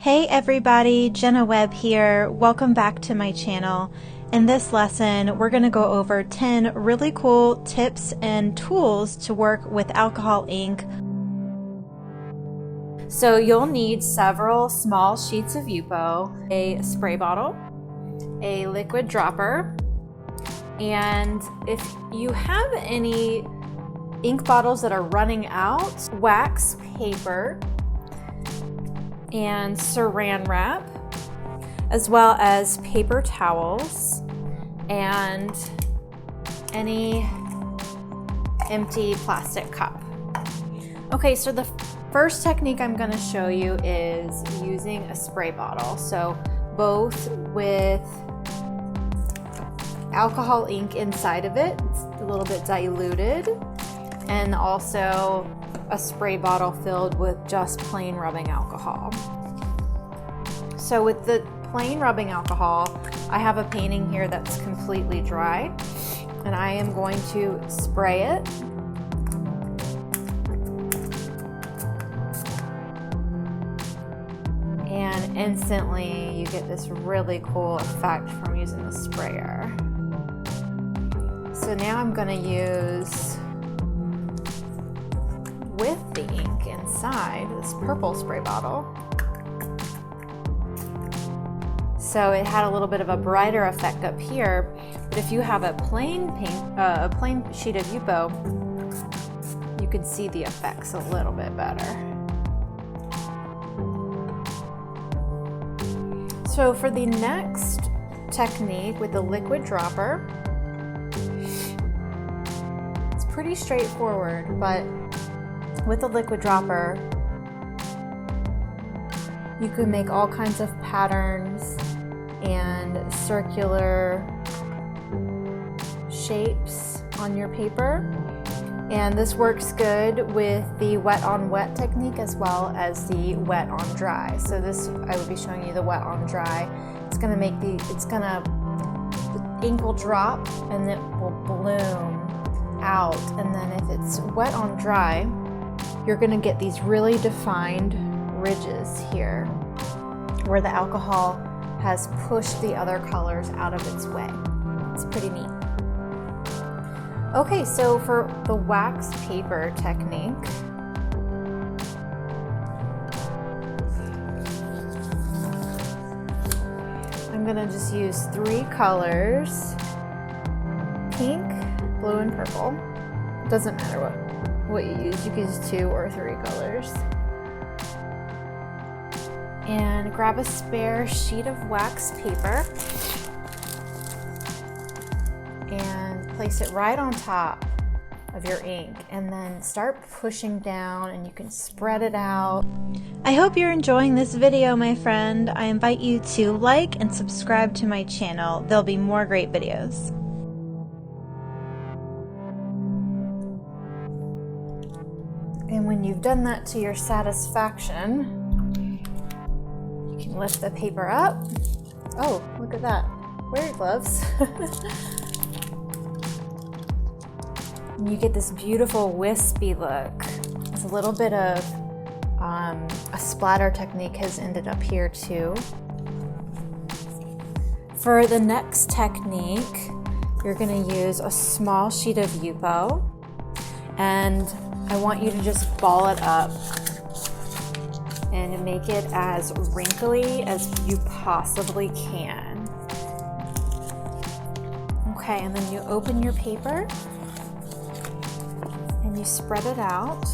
Hey everybody, Jenna Webb here. Welcome back to my channel. In this lesson, we're going to go over 10 really cool tips and tools to work with alcohol ink. So you'll need several small sheets of yupo, a spray bottle, a liquid dropper, and if you have any ink bottles that are running out, wax paper, and saran wrap, as well as paper towels and any empty plastic cup. Okay, so the first technique I'm going to show you is using a spray bottle. So both with alcohol ink inside of it, it's a little bit diluted, and also a spray bottle filled with just plain rubbing alcohol. So with the plain rubbing alcohol, I have a painting here that's completely dry, and I am going to spray it. And instantly you get this really cool effect from using the sprayer. So now I'm going to use, with the ink inside, this purple spray bottle. So it had a little bit of a brighter effect up here, but if you have a plain sheet of yupo, you can see the effects a little bit better. So for the next technique with the liquid dropper, it's pretty straightforward, but with the liquid dropper, you can make all kinds of patterns and circular shapes on your paper. And this works good with the wet on wet technique as well as the wet on dry. So this, I will be showing you the wet on dry. It's gonna make the ink will drop and it will bloom out. And then if it's wet on dry, you're gonna get these really defined ridges here where the alcohol has pushed the other colors out of its way. It's pretty neat. Okay, so for the wax paper technique, I'm gonna just use 3 colors: pink, blue, and purple. It doesn't matter what you use. You can use 2 or 3 colors. And grab a spare sheet of wax paper and place it right on top of your ink, and then start pushing down, and you can spread it out. I hope you're enjoying this video, my friend. I invite you to like and subscribe to my channel. There'll be more great videos. And when you've done that to your satisfaction, you can lift the paper up. Oh, look at that. Wear your gloves. And you get this beautiful wispy look. There's a little bit of a splatter technique has ended up here too. For the next technique, you're going to use a small sheet of yupo, and I want you to just ball it up and make it as wrinkly as you possibly can. Okay, and then you open your paper and you spread it out,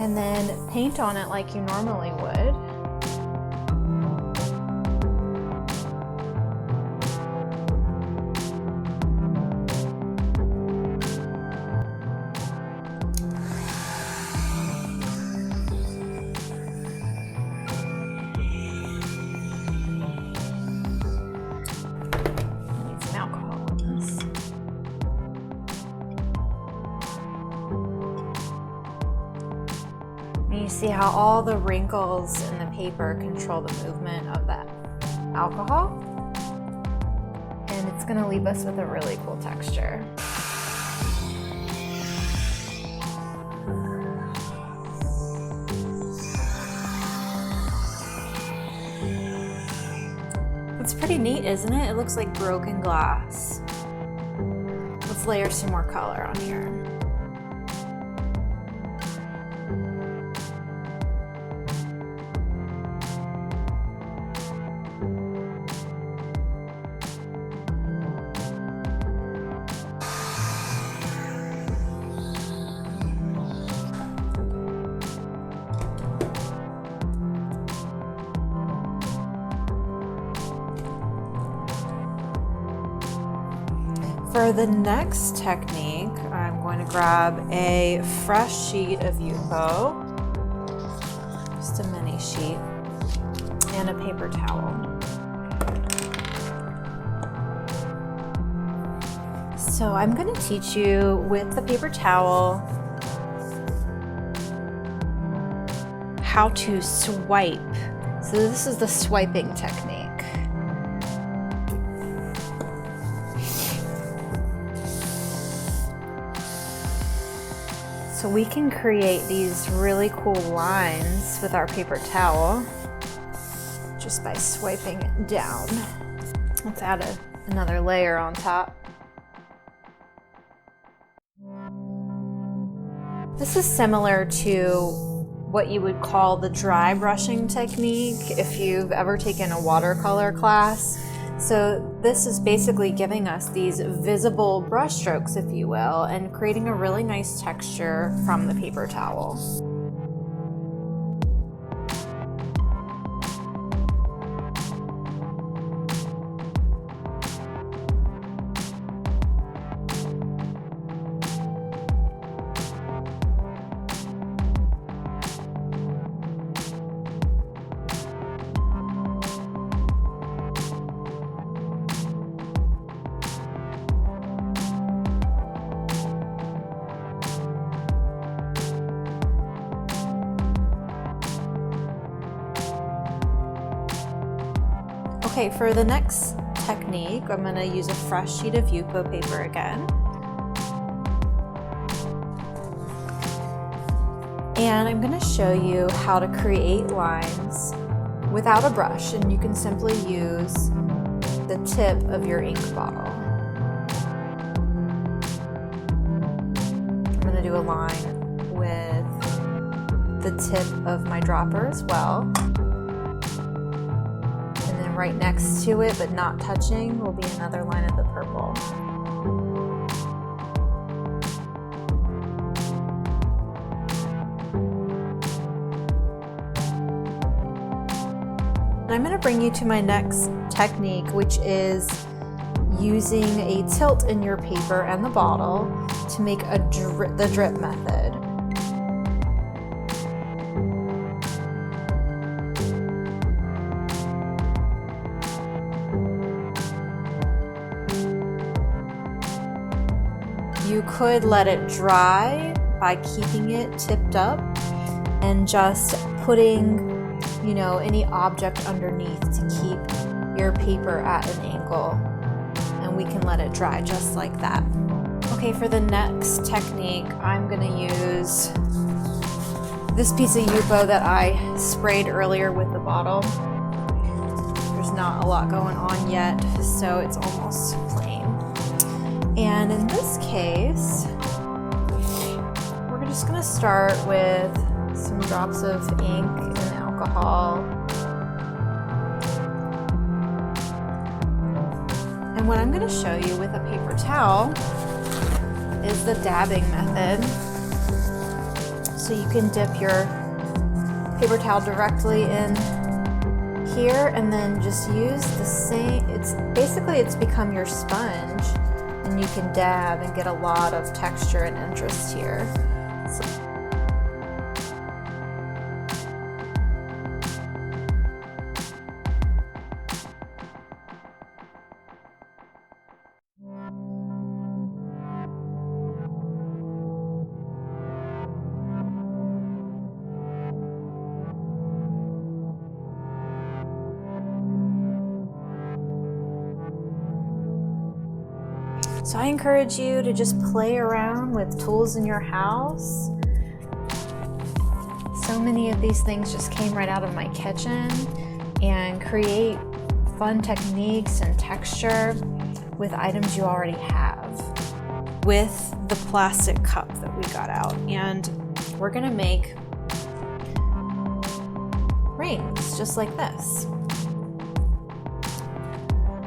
and then paint on it like you normally would. You see how all the wrinkles in the paper control the movement of that alcohol? And it's going to leave us with a really cool texture. It's pretty neat, isn't it? It looks like broken glass. Let's layer some more color on here. For the next technique, I'm going to grab a fresh sheet of yupo, just a mini sheet, and a paper towel. So I'm going to teach you with the paper towel how to swipe. So this is the swiping technique. So we can create these really cool lines with our paper towel just by swiping it down. Let's add another layer on top. This is similar to what you would call the dry brushing technique if you've ever taken a watercolor class. So this is basically giving us these visible brush strokes, if you will, and creating a really nice texture from the paper towel. Okay, for the next technique, I'm going to use a fresh sheet of yupo paper again. And I'm going to show you how to create lines without a brush, and you can simply use the tip of your ink bottle. I'm going to do a line with the tip of my dropper as well. Right next to it, but not touching, will be another line of the purple. And I'm going to bring you to my next technique, which is using a tilt in your paper and the bottle to make the drip method. You could let it dry by keeping it tipped up and just putting, any object underneath to keep your paper at an angle. And we can let it dry just like that. Okay, for the next technique, I'm going to use this piece of yupo that I sprayed earlier with the bottle. There's not a lot going on yet, so it's almost plain. And in this case, we're just going to start with some drops of ink and alcohol. And what I'm going to show you with a paper towel is the dabbing method. So you can dip your paper towel directly in here and then just use the same, it's become your sponge. And you can dab and get a lot of texture and interest here. So I encourage you to just play around with tools in your house. So many of these things just came right out of my kitchen, and create fun techniques and texture with items you already have. With the plastic cup that we got out, and we're gonna make rings just like this.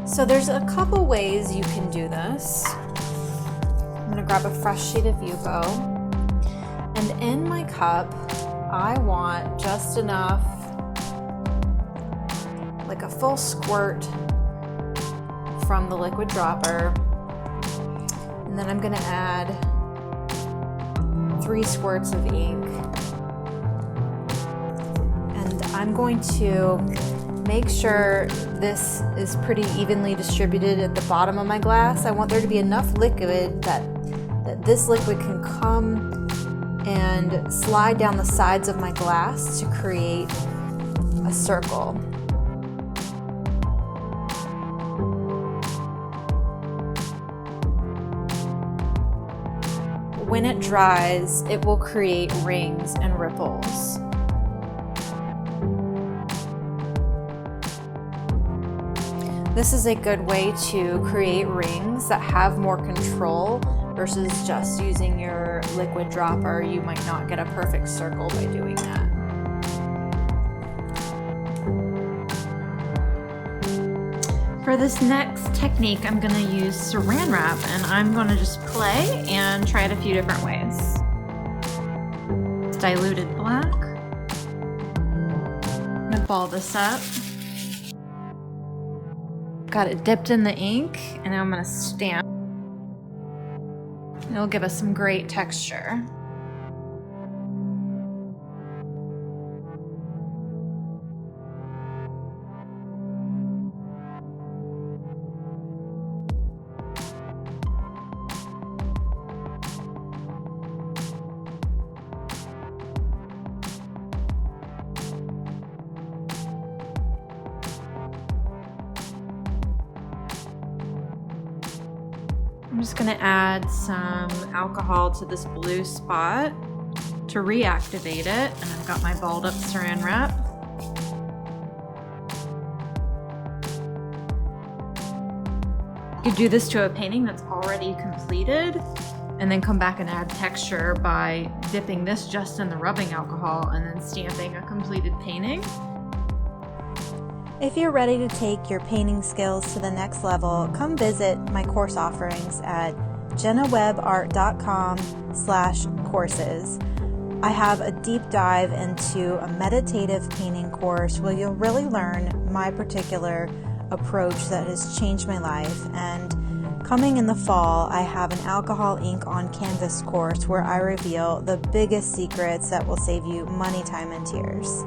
So there's a couple ways you can do this. I'm gonna grab a fresh sheet of yupo, and in my cup I want just enough, like a full squirt from the liquid dropper, and then I'm gonna add 3 squirts of ink, and I'm going to make sure this is pretty evenly distributed at the bottom of my glass. I want there to be enough liquid that this liquid can come and slide down the sides of my glass to create a circle. When it dries, it will create rings and ripples. This is a good way to create rings that have more control versus just using your liquid dropper. You might not get a perfect circle by doing that. For this next technique, I'm going to use saran wrap, and I'm going to just play and try it a few different ways. It's diluted black. I'm going to ball this up. Got it dipped in the ink, and now I'm going to stamp. It'll give us some great texture. I'm just going to add some alcohol to this blue spot to reactivate it, and I've got my balled up saran wrap. You could do this to a painting that's already completed and then come back and add texture by dipping this just in the rubbing alcohol and then stamping a completed painting. If you're ready to take your painting skills to the next level, come visit my course offerings at jennawebart.com/courses. I have a deep dive into a meditative painting course where you'll really learn my particular approach that has changed my life. And coming in the fall, I have an alcohol ink on canvas course where I reveal the biggest secrets that will save you money, time, and tears.